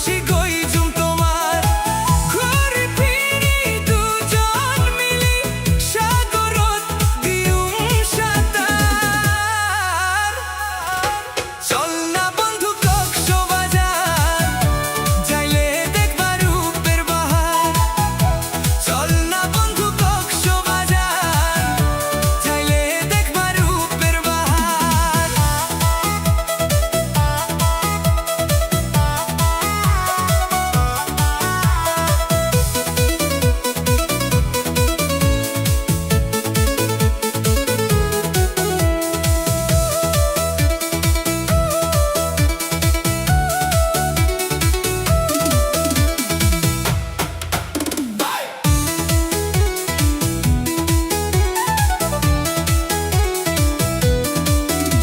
খুশি গইজুম তোমার ঘুরি ফিরি দুজন মিলি সাগরত দিউম সাঁতার চল না বন্ধু কক্সবাজার যাইলে দেখবা রূপের বাহার চল না বন্ধু কক্সবাজার যাইলে দেখবা রূপের বাহার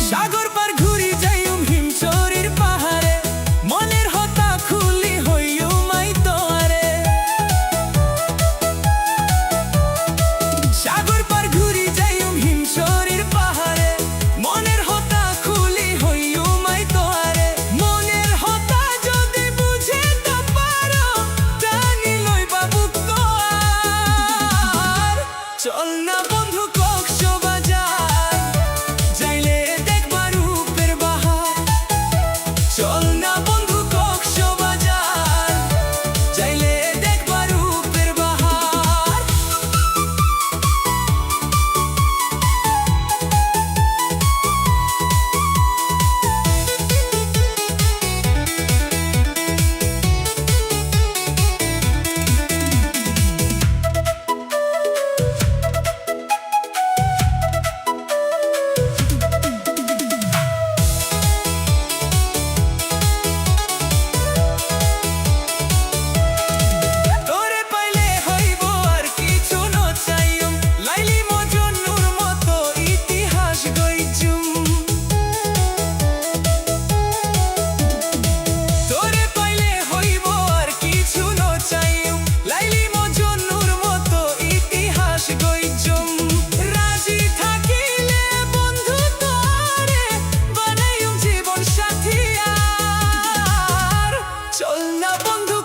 সাগর পার ঘুরি যাইউম হিমচরির পাহাড়ে মনের হতা খুলি হইউ মাই তোয়ারে সাগর পার ঘুরি যাইউম হিমচরির পাহাড়ে মনের হতা খুলি হইউ মাই তোয়ারে মনের হতা যদি বুঝে তো পারো টানি লইবা বুক তোয়ার চল না বন্ধু কক্সবাজার যাইলে দেখবা রূপের বাহার চল না বন্ধু কক্সবাজার যাইলে দেখবা রূপের বাহার তোরে পাইলে হইব আর কিছু ন চাইউম লাইলি মজনুর মতো ইতিহাস গইজুম তোরে পাইলে হইব আর কিছু ন চাইউম লাইলি মজনুর মতো ইতিহাস গইজুম রাজি থাকিলে বন্ধু তোরে বানাইউম জীবন সাথী আর চল না বন্ধু